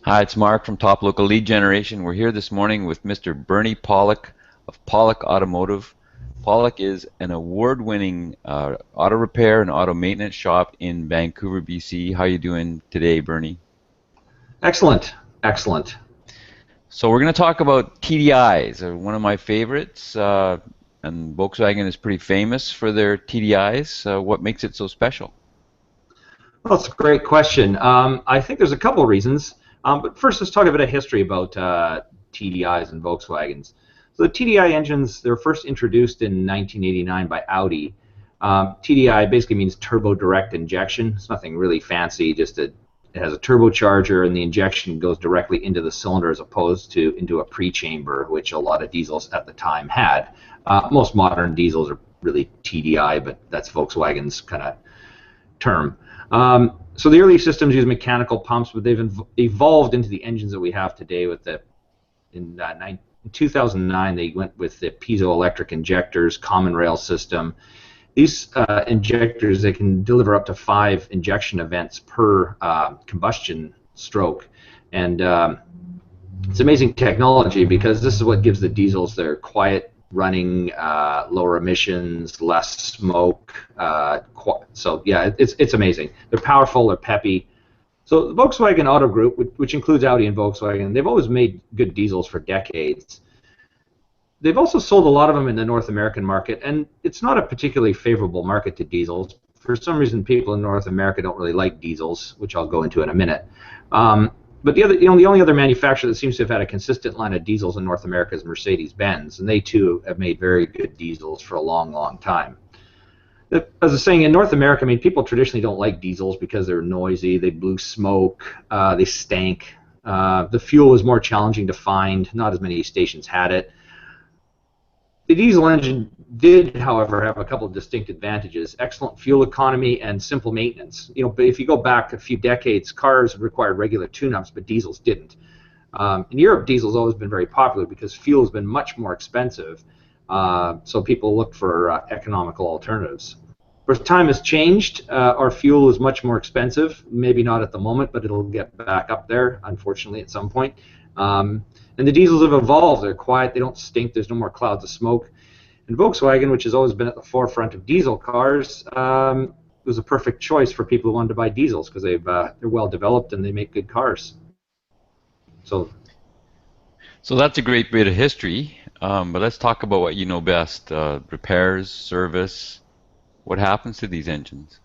Hi, it's Mark from Top Local Lead Generation. We're here this morning with Mr. Bernie Pawlik of Pawlik Automotive. Pawlik is an award-winning auto repair and auto maintenance shop in Vancouver, BC. How are you doing today, Bernie? Excellent, excellent. So we're going to talk about TDIs, one of my favorites, and Volkswagen is pretty famous for their TDIs. What makes it so special? Well, that's a great question. I think there's a couple of reasons. But first, let's talk a bit of history about TDIs and Volkswagens. So the TDI engines, they were first introduced in 1989 by Audi. TDI basically means turbo direct injection. It's nothing really fancy, it has a turbocharger, and the injection goes directly into the cylinder as opposed to into a pre-chamber, which a lot of diesels at the time had. Most modern diesels are really TDI, but that's Volkswagen's kind of term. So the early systems use mechanical pumps, but they've evolved into the engines that we have today. In 2009, they went with the piezoelectric injectors, common rail system. These injectors, they can deliver up to 5 injection events per combustion stroke, and it's amazing technology because this is what gives the diesels their quiet running, lower emissions, less smoke. So yeah, it's amazing. They're powerful, they're peppy. So the Volkswagen Auto Group, which includes Audi and Volkswagen, they've always made good diesels for decades. They've also sold a lot of them in the North American market, and it's not a particularly favorable market to diesels. For some reason, people in North America don't really like diesels, which I'll go into in a minute. But the only other manufacturer that seems to have had a consistent line of diesels in North America is Mercedes-Benz, and they too have made very good diesels for a long, long time. As I was saying, in North America, I mean, people traditionally don't like diesels because they're noisy, they blew smoke, they stank. The fuel was more challenging to find. Not as many stations had it. The diesel engine did, however, have a couple of distinct advantages: excellent fuel economy and simple maintenance. But if you go back a few decades, cars required regular tune-ups, but diesels didn't. In Europe, diesel's always been very popular because fuel has been much more expensive, so people look for economical alternatives. As time has changed, our fuel is much more expensive. Maybe not at the moment, but it'll get back up there, unfortunately, at some point. And the diesels have evolved. They're quiet, they don't stink, there's no more clouds of smoke. And Volkswagen, which has always been at the forefront of diesel cars, was a perfect choice for people who wanted to buy diesels because they're well developed and they make good cars. So that's a great bit of history, but let's talk about what you know best: repairs, service. What happens to these engines?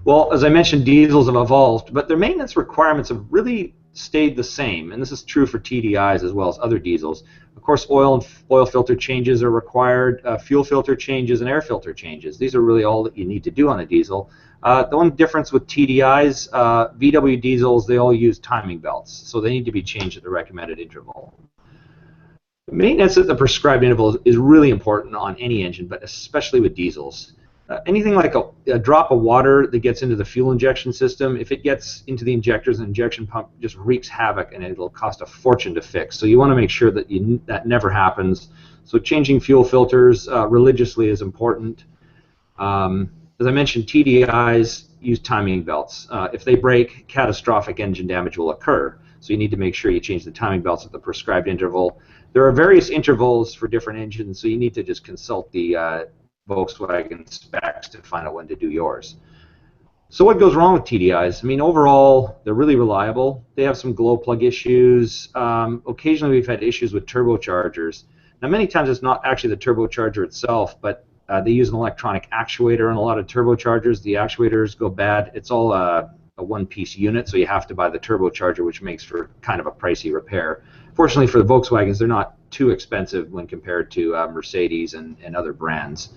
Well, as I mentioned, diesels have evolved, but their maintenance requirements have really stayed the same, and this is true for TDIs as well as other diesels. Of course, oil filter changes are required, fuel filter changes, and air filter changes. These are really all that you need to do on a diesel. The one difference with TDIs, VW diesels, they all use timing belts, so they need to be changed at the recommended interval. Maintenance at the prescribed interval is really important on any engine, but especially with diesels. Anything like a drop of water that gets into the fuel injection system, if it gets into the injectors and injection pump, just wreaks havoc, and it'll cost a fortune to fix. So you want to make sure that that never happens. So changing fuel filters religiously is important. As I mentioned, TDIs use timing belts. If they break, catastrophic engine damage will occur. So you need to make sure you change the timing belts at the prescribed interval. There are various intervals for different engines, so you need to just consult the Volkswagen specs to find out when to do yours. So what goes wrong with TDIs? I mean, overall, they're really reliable. They have some glow plug issues. Occasionally, we've had issues with turbochargers. Now, many times it's not actually the turbocharger itself, but they use an electronic actuator on a lot of turbochargers. The actuators go bad. It's all a one-piece unit, so you have to buy the turbocharger, which makes for kind of a pricey repair. Fortunately for the Volkswagens, they're not too expensive when compared to Mercedes and other brands.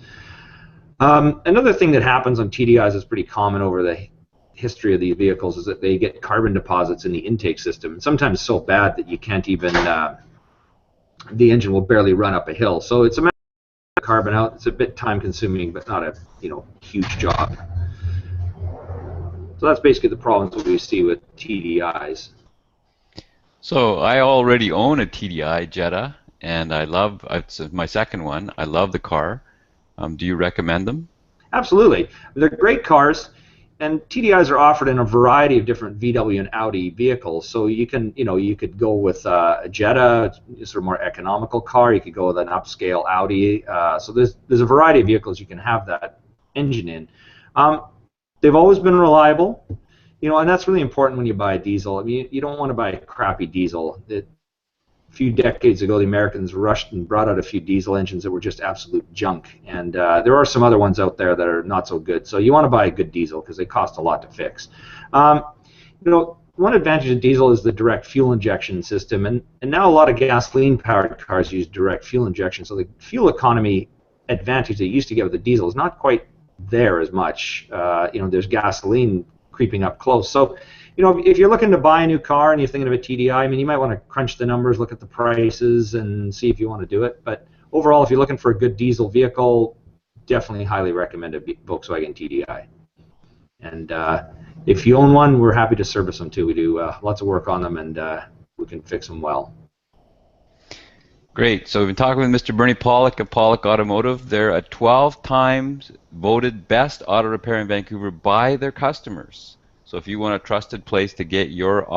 Another thing that happens on TDIs is pretty common over the history of these vehicles is that they get carbon deposits in the intake system, sometimes so bad that you can't even, the engine will barely run up a hill. So it's a matter of carbon out. It's a bit time consuming, but not a huge job. So that's basically the problems that we see with TDIs. So I already own a TDI Jetta, and it's my second one. I love the car. Do you recommend them? Absolutely. They're great cars. and TDIs are offered in a variety of different VW and Audi vehicles. So you could go with a Jetta, sort of more economical car. You could go with an upscale Audi. So there's a variety of vehicles you can have that engine in. They've always been reliable, and that's really important when you buy a diesel. I mean, you don't want to buy a crappy diesel. A few decades ago, the Americans rushed and brought out a few diesel engines that were just absolute junk, and there are some other ones out there that are not so good. So you want to buy a good diesel because they cost a lot to fix. One advantage of diesel is the direct fuel injection system, and now a lot of gasoline-powered cars use direct fuel injection. So the fuel economy advantage that you used to get with the diesel is not quite there as much. There's gasoline creeping up close. So, if you're looking to buy a new car and you're thinking of a TDI, I mean, you might want to crunch the numbers, look at the prices, and see if you want to do it. But overall, if you're looking for a good diesel vehicle, definitely highly recommend a Volkswagen TDI. And if you own one, we're happy to service them too. We do lots of work on them, and we can fix them well. Great. So we've been talking with Mr. Bernie Pawlik of Pawlik Automotive. They're a 12 times voted best auto repair in Vancouver by their customers. So if you want a trusted place to get your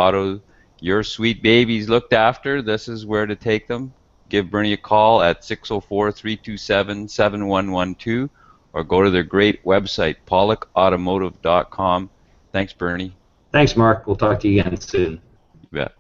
sweet babies looked after, this is where to take them. Give Bernie a call at 604-327-7112 or go to their great website, pawlikautomotive.com. Thanks, Bernie. Thanks, Mark. We'll talk to you again soon. You bet.